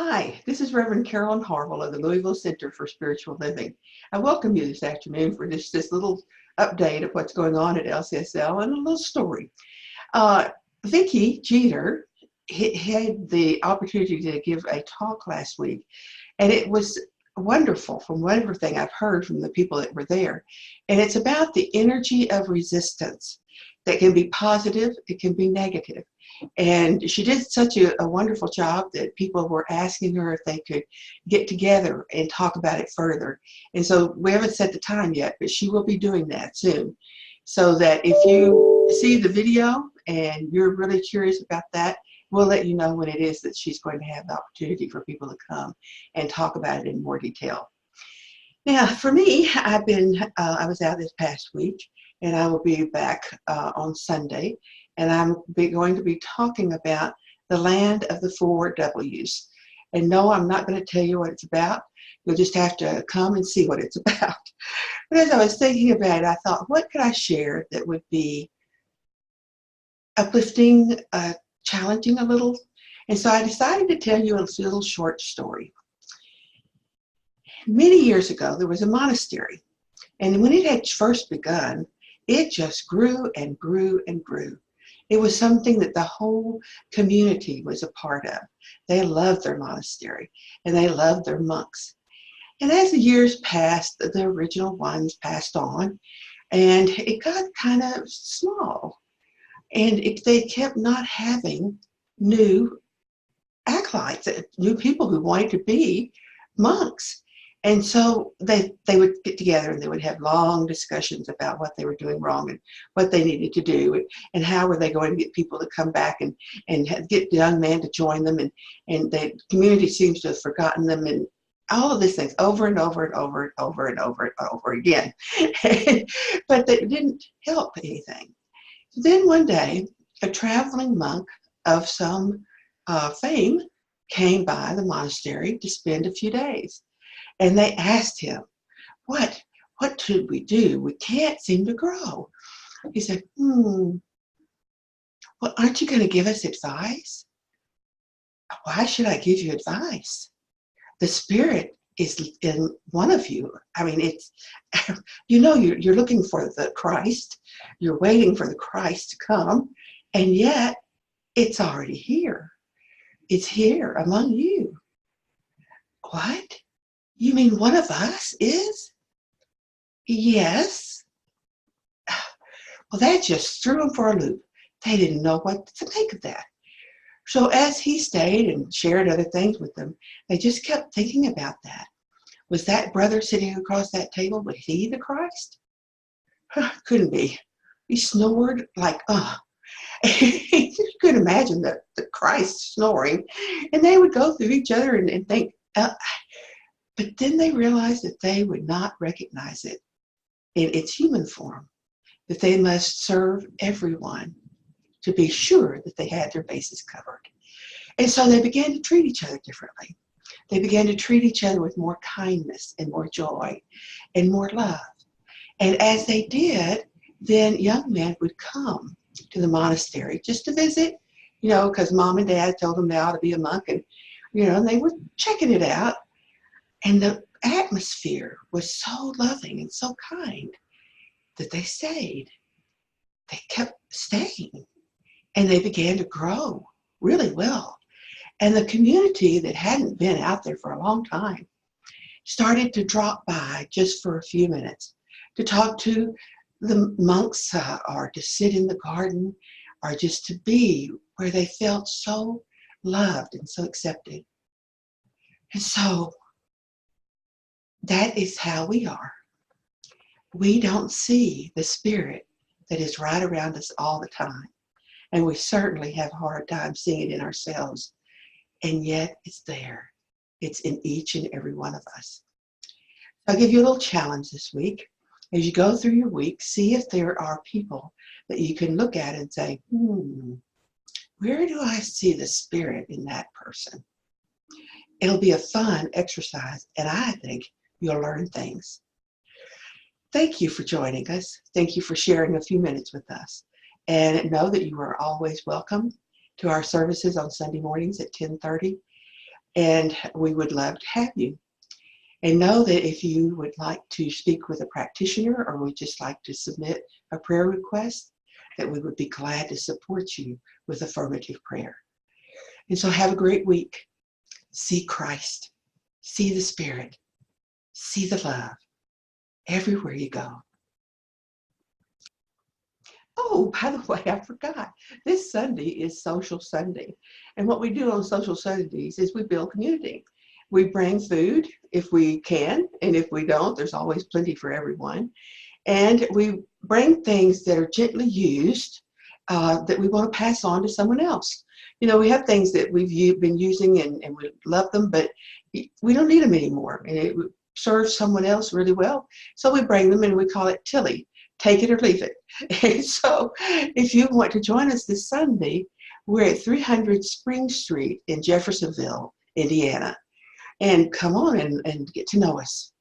Hi, this is Rev Carolyn Talks of the Louisville Center for Spiritual Living. I welcome you this afternoon for this little update of what's going on at LCSL and a little story. Vicki Jeter had the opportunity to give a talk last week, and it was wonderful from everything I've heard from the people that were there. And it's about the energy of resistance that can be positive, it can be negative. And she did such a wonderful job that people were asking her if they could get together and talk about it further. And so we haven't set the time yet, but she will be doing that soon. So that if you see the video and you're really curious about that, we'll let you know when it is that she's going to have the opportunity for people to come and talk about it in more detail. Now, for me, I was out this past week, and I will be back on Sunday, and I'm going to be talking about the land of the four W's. And no, I'm not going to tell you what it's about. You'll just have to come and see what it's about. But as I was thinking about it, I thought, what could I share that would be uplifting, challenging a little? And so I decided to tell you a little short story. Many years ago, there was a monastery, and when it had first begun, it just grew and grew and grew. It was something that the whole community was a part of. They loved their monastery, and they loved their monks. And as the years passed, the original ones passed on, and it got kind of small. And they kept not having new acolytes, new people who wanted to be monks. And so they would get together and they would have long discussions about what they were doing wrong and what they needed to do and how were they going to get people to come back and get the young man to join them. And the community seems to have forgotten them and all of these things over and over and over and over and over and over again. But they didn't help anything. Then one day, a traveling monk of some fame came by the monastery to spend a few days. And they asked him, what should we do? We can't seem to grow. He said, well, aren't you going to give us advice? Why should I give you advice? The Spirit is in one of you. I mean, it's, you're looking for the Christ. You're waiting for the Christ to come. And yet, it's already here. It's here among you. What? You mean one of us is? Yes. Well, that just threw them for a loop. They didn't know what to make of that. So as he stayed and shared other things with them, they just kept thinking about that. Was that brother sitting across that table, was he the Christ? Couldn't be. He snored like, You could imagine the Christ snoring. And they would go through each other and think, but then they realized that they would not recognize it in its human form, that they must serve everyone to be sure that they had their bases covered. And so they began to treat each other differently. They began to treat each other with more kindness and more joy and more love. And as they did, then young men would come to the monastery just to visit, because mom and dad told them they ought to be a monk, and, they were checking it out. And the atmosphere was so loving and so kind that they stayed. They kept staying. And they began to grow really well. And the community that hadn't been out there for a long time started to drop by just for a few minutes to talk to the monks or to sit in the garden or just to be where they felt so loved and so accepted. And so that is how we are. We don't see the Spirit that is right around us all the time. And we certainly have a hard time seeing it in ourselves. And yet it's there. It's in each and every one of us. I'll give you a little challenge this week. As you go through your week, see if there are people that you can look at and say, where do I see the Spirit in that person? It'll be a fun exercise, and I think you'll learn things. Thank you for joining us. Thank you for sharing a few minutes with us. And know that you are always welcome to our services on Sunday mornings at 10:30. And we would love to have you. And know that if you would like to speak with a practitioner or would just like to submit a prayer request, that we would be glad to support you with affirmative prayer. And so have a great week. See Christ, see the Spirit, see the love everywhere you go. Oh, by the way, I forgot. This Sunday is Social Sunday. And what we do on Social Sundays is we build community. We bring food if we can, and if we don't, there's always plenty for everyone. And we bring things that are gently used that we want to pass on to someone else. You know, we have things that we've been using and we love them, but we don't need them anymore. And it serves someone else really well. So we bring them and we call it Tilly. Take it or leave it. And so if you want to join us this Sunday, we're at 300 Spring Street in Jeffersonville, Indiana. And come on and get to know us.